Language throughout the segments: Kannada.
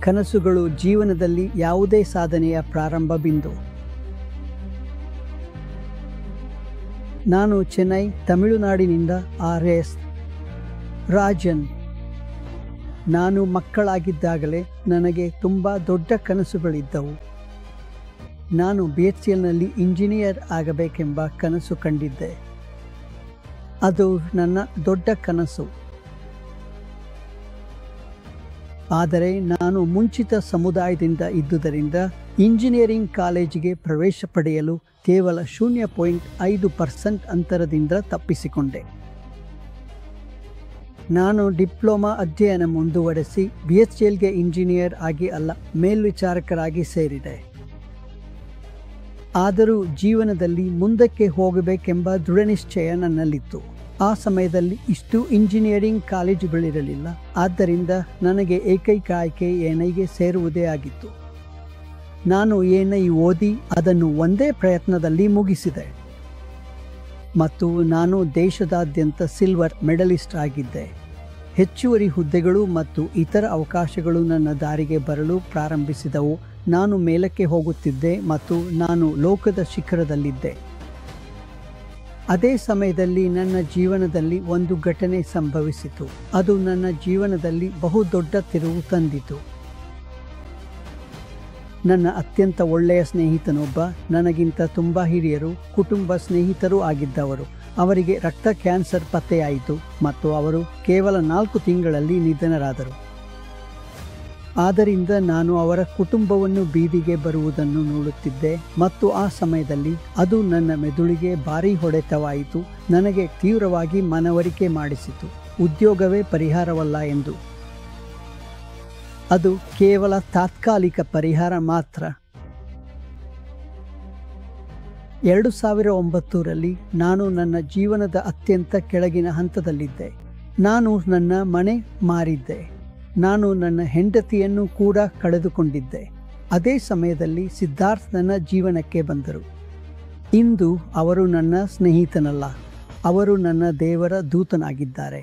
ಕನಸುಗಳು ಜೀವನದಲ್ಲಿ ಯಾವುದೇ ಸಾಧನೆಯ ಪ್ರಾರಂಭ ಬಿಂದು. ನಾನು ಚೆನ್ನೈ, ತಮಿಳುನಾಡಿನಿಂದ ಆರ್.ಎಸ್. ರಾಜನ್. ನಾನು ಮಕ್ಕಳಾಗಿದ್ದಾಗಲೇ ನನಗೆ ತುಂಬ ದೊಡ್ಡ ಕನಸುಗಳಿದ್ದವು. ನಾನು BHCLನಲ್ಲಿ ಇಂಜಿನಿಯರ್ ಆಗಬೇಕೆಂಬ ಕನಸು ಕಂಡಿದ್ದೆ. ಅದು ನನ್ನ ದೊಡ್ಡ ಕನಸು. ಆದರೆ ನಾನು ಮುಂಚಿತ ಸಮುದಾಯದಿಂದ ಇದ್ದುದರಿಂದ ಇಂಜಿನಿಯರಿಂಗ್ ಕಾಲೇಜಿಗೆ ಪ್ರವೇಶ ಪಡೆಯಲು ಕೇವಲ 0.5% ಅಂತರದಿಂದ ತಪ್ಪಿಸಿಕೊಂಡೆ. ನಾನು ಡಿಪ್ಲೊಮಾ ಅಧ್ಯಯನ ಮುಂದುವರೆಸಿ BHCLಗೆ ಇಂಜಿನಿಯರ್ ಆಗಿ ಅಲ್ಲ, ಮೇಲ್ವಿಚಾರಕರಾಗಿ ಸೇರಿದೆ. ಆದರೂ ಜೀವನದಲ್ಲಿ ಮುಂದಕ್ಕೆ ಹೋಗಬೇಕೆಂಬ ದೃಢನಿಶ್ಚಯ ನನ್ನಲ್ಲಿತ್ತು. ಆ ಸಮಯದಲ್ಲಿ ಇಷ್ಟು ಇಂಜಿನಿಯರಿಂಗ್ ಕಾಲೇಜುಗಳಿರಲಿಲ್ಲ. ಆದ್ದರಿಂದ ನನಗೆ ಏಕೈಕ ಆಯ್ಕೆ ಎನ್ಐಗೆ ಸೇರುವುದೇ ಆಗಿತ್ತು. ನಾನು ಎನ್ಐ ಓದಿ ಅದನ್ನು ಒಂದೇ ಪ್ರಯತ್ನದಲ್ಲಿ ಮುಗಿಸಿದೆ ಮತ್ತು ನಾನು ದೇಶದಾದ್ಯಂತ ಸಿಲ್ವರ್ ಮೆಡಲಿಸ್ಟ್ ಆಗಿದ್ದೆ. ಹೆಚ್ಚುವರಿ ಹುದ್ದೆಗಳು ಮತ್ತು ಇತರ ಅವಕಾಶಗಳು ನನ್ನ ದಾರಿಗೆ ಬರಲು ಪ್ರಾರಂಭಿಸಿದವು. ನಾನು ಮೇಲಕ್ಕೆ ಹೋಗುತ್ತಿದ್ದೆ ಮತ್ತು ನಾನು ಲೋಕದ ಶಿಖರದಲ್ಲಿದ್ದೆ. ಅದೇ ಸಮಯದಲ್ಲಿ ನನ್ನ ಜೀವನದಲ್ಲಿ ಒಂದು ಘಟನೆ ಸಂಭವಿಸಿತು. ಅದು ನನ್ನ ಜೀವನದಲ್ಲಿ ಬಹುದೊಡ್ಡ ತಿರುವು ತಂದಿತು. ನನ್ನ ಅತ್ಯಂತ ಒಳ್ಳೆಯ ಸ್ನೇಹಿತನೊಬ್ಬ, ನನಗಿಂತ ತುಂಬ ಹಿರಿಯರು, ಕುಟುಂಬ ಸ್ನೇಹಿತರೂ ಆಗಿದ್ದವರು, ಅವರಿಗೆ ರಕ್ತ ಕ್ಯಾನ್ಸರ್ ಪತ್ತೆಯಾಯಿತು ಮತ್ತು ಅವರು ಕೇವಲ 4 ತಿಂಗಳಲ್ಲಿ ನಿಧನರಾದರು. ಆದ್ದರಿಂದ ನಾನು ಅವರ ಕುಟುಂಬವನ್ನು ಬೀದಿಗೆ ಬರುವುದನ್ನು ನೋಡುತ್ತಿದ್ದೆ ಮತ್ತು ಆ ಸಮಯದಲ್ಲಿ ಅದು ನನ್ನ ಮೆದುಳಿಗೆ ಭಾರೀ ಹೊಡೆತವಾಯಿತು. ನನಗೆ ತೀವ್ರವಾಗಿ ಮನವರಿಕೆ ಮಾಡಿಸಿತು, ಉದ್ಯೋಗವೇ ಪರಿಹಾರವಲ್ಲ ಎಂದು. ಅದು ಕೇವಲ ತಾತ್ಕಾಲಿಕ ಪರಿಹಾರ ಮಾತ್ರ. 2009ರಲ್ಲಿ ನಾನು ನನ್ನ ಜೀವನದ ಅತ್ಯಂತ ಕೆಳಗಿನ ಹಂತದಲ್ಲಿದ್ದೆ. ನಾನು ನನ್ನ ಮನೆ ಮಾರಿದ್ದೆ. ನಾನು ನನ್ನ ಹೆಂಡತಿಯನ್ನು ಕೂಡ ಕಳೆದುಕೊಂಡಿದ್ದೆ. ಅದೇ ಸಮಯದಲ್ಲಿ ಸಿದ್ಧಾರ್ಥ್ ನನ್ನ ಜೀವನಕ್ಕೆ ಬಂದರು. ಇಂದು ಅವರು ನನ್ನ ಸ್ನೇಹಿತನಲ್ಲ, ಅವರು ನನ್ನ ದೇವರ ದೂತನಾಗಿದ್ದಾರೆ.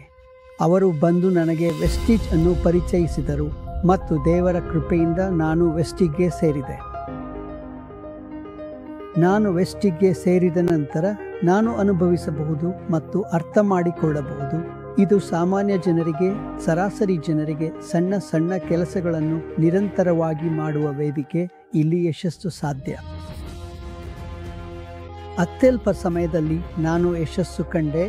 ಅವರು ಬಂದು ನನಗೆ ವೆಸ್ಟಿಜ್ ಅನ್ನು ಪರಿಚಯಿಸಿದರು ಮತ್ತು ದೇವರ ಕೃಪೆಯಿಂದ ನಾನು ವೆಸ್ಟಿಜ್ಗೆ ಸೇರಿದೆ. ನಾನು ವೆಸ್ಟಿಜ್ಗೆ ಸೇರಿದ ನಂತರ ನಾನು ಅನುಭವಿಸಬಹುದು ಮತ್ತು ಅರ್ಥ ಮಾಡಿಕೊಳ್ಳಬಹುದು. ಇದು ಸಾಮಾನ್ಯ ಜನರಿಗೆ, ಸರಾಸರಿ ಜನರಿಗೆ ಸಣ್ಣ ಸಣ್ಣ ಕೆಲಸಗಳನ್ನು ನಿರಂತರವಾಗಿ ಮಾಡುವ ವೇದಿಕೆ. ಇಲ್ಲಿ ಯಶಸ್ಸು ಸಾಧ್ಯ. ಅತ್ಯಲ್ಪ ಸಮಯದಲ್ಲಿ ನಾನು ಯಶಸ್ಸು ಕಂಡೆ.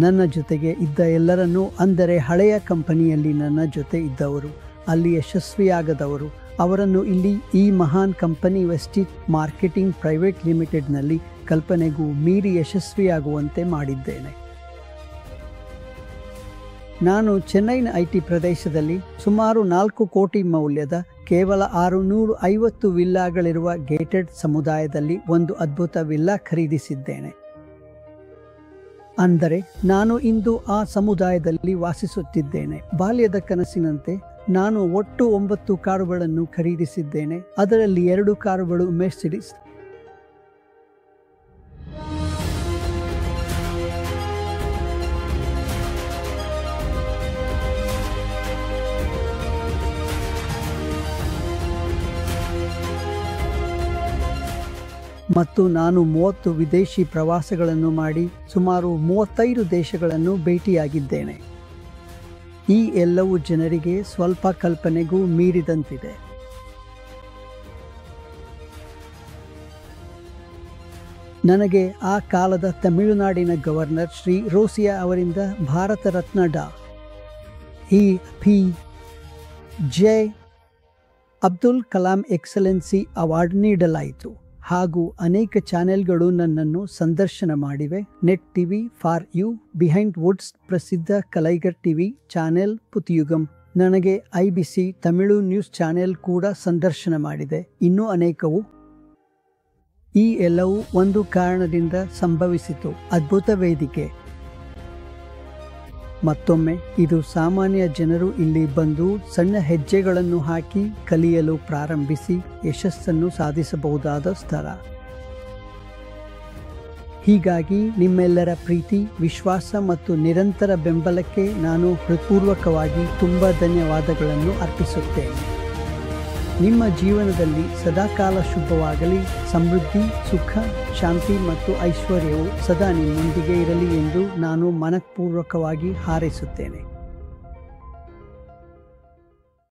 ನನ್ನ ಜೊತೆಗೆ ಇದ್ದ ಎಲ್ಲರನ್ನೂ, ಅಂದರೆ ಹಳೆಯ ಕಂಪನಿಯಲ್ಲಿ ನನ್ನ ಜೊತೆ ಇದ್ದವರು, ಅಲ್ಲಿ ಯಶಸ್ವಿಯಾಗದವರು, ಅವರನ್ನು ಇಲ್ಲಿ ಈ ಮಹಾನ್ ಕಂಪನಿ ವೆಸ್ಟಿಜ್ ಮಾರ್ಕೆಟಿಂಗ್ ಪ್ರೈವೇಟ್ ಲಿಮಿಟೆಡ್ನಲ್ಲಿ ಕಲ್ಪನೆಗೂ ಮೀರಿ ಯಶಸ್ವಿಯಾಗುವಂತೆ ಮಾಡಿದ್ದೇನೆ. ನಾನು ಚೆನ್ನೈನ IT ಪ್ರದೇಶದಲ್ಲಿ ಸುಮಾರು 4 ಕೋಟಿ ಮೌಲ್ಯದ ಕೇವಲ 650 ವಿಲ್ಲಾಗಳಿರುವ ಗೇಟೆಡ್ ಸಮುದಾಯದಲ್ಲಿ ಒಂದು ಅದ್ಭುತ ವಿಲ್ಲಾ ಖರೀದಿಸಿದ್ದೇನೆ. ಅಂದರೆ ನಾನು ಇಂದು ಆ ಸಮುದಾಯದಲ್ಲಿ ವಾಸಿಸುತ್ತಿದ್ದೇನೆ. ಬಾಲ್ಯದ ಕನಸಿನಂತೆ ನಾನು ಒಟ್ಟು 9 ಕಾರುಗಳನ್ನು ಖರೀದಿಸಿದ್ದೇನೆ. ಅದರಲ್ಲಿ 2 ಕಾರುಗಳು ಮೆರ್ಸಿಡಿಸ್. ಮತ್ತು ನಾನು 30 ವಿದೇಶಿ ಪ್ರವಾಸಗಳನ್ನು ಮಾಡಿ ಸುಮಾರು 35 ದೇಶಗಳನ್ನು ಭೇಟಿಯಾಗಿದ್ದೇನೆ. ಈ ಎಲ್ಲವೂ ಜನರಿಗೆ ಸ್ವಲ್ಪ ಕಲ್ಪನೆಗೂ ಮೀರಿದಂತಿದೆ. ನನಗೆ ಆ ಕಾಲದ ತಮಿಳುನಾಡಿನ ಗವರ್ನರ್ ಶ್ರೀ ರೋಸಿಯಾ ಅವರಿಂದ ಭಾರತ ರತ್ನ ಡಾ. P.J. Abdul Kalam excellency award ನೀಡಲಾಯಿತು. ಹಾಗೂ ಅನೇಕ ಚಾನೆಲ್ಗಳು ನನ್ನನ್ನು ಸಂದರ್ಶನ ಮಾಡಿವೆ. Net TV, for you, behind woods, ಪ್ರಸಿದ್ಧ ಕಲೈಗರ್ ಟಿವಿ ಚಾನೆಲ್, ಪುತಿಯುಗಂ, ನನಗೆ IBC ತಮಿಳು ನ್ಯೂಸ್ ಚಾನೆಲ್ ಕೂಡ ಸಂದರ್ಶನ ಮಾಡಿದೆ. ಇನ್ನೂ ಅನೇಕವು. ಈ ಎಲ್ಲವೂ ಒಂದು ಕಾರಣದಿಂದ ಸಂಭವಿಸಿತು, ಅದ್ಭುತ ವೇದಿಕೆ. ಮತ್ತೊಮ್ಮೆ ಇದು ಸಾಮಾನ್ಯ ಜನರು ಇಲ್ಲಿ ಬಂದು ಸಣ್ಣ ಹೆಜ್ಜೆಗಳನ್ನು ಹಾಕಿ ಕಲಿಯಲು ಪ್ರಾರಂಭಿಸಿ ಯಶಸ್ಸನ್ನು ಸಾಧಿಸಬಹುದಾದ ಸ್ಥಳ. ಹೀಗಾಗಿ ನಿಮ್ಮೆಲ್ಲರ ಪ್ರೀತಿ, ವಿಶ್ವಾಸ ಮತ್ತು ನಿರಂತರ ಬೆಂಬಲಕ್ಕೆ ನಾನು ಹೃತ್ಪೂರ್ವಕವಾಗಿ ತುಂಬ ಧನ್ಯವಾದಗಳನ್ನು ಅರ್ಪಿಸುತ್ತೇನೆ. ನಿಮ್ಮ ಜೀವನದಲ್ಲಿ ಸದಾಕಾಲ ಶುಭವಾಗಲಿ. ಸಮೃದ್ಧಿ, ಸುಖ, ಶಾಂತಿ ಮತ್ತು ಐಶ್ವರ್ಯವು ಸದಾ ನಿಮ್ಮೊಂದಿಗೆ ಇರಲಿ ಎಂದು ನಾನು ಮನಃಪೂರ್ವಕವಾಗಿ ಹಾರೈಸುತ್ತೇನೆ.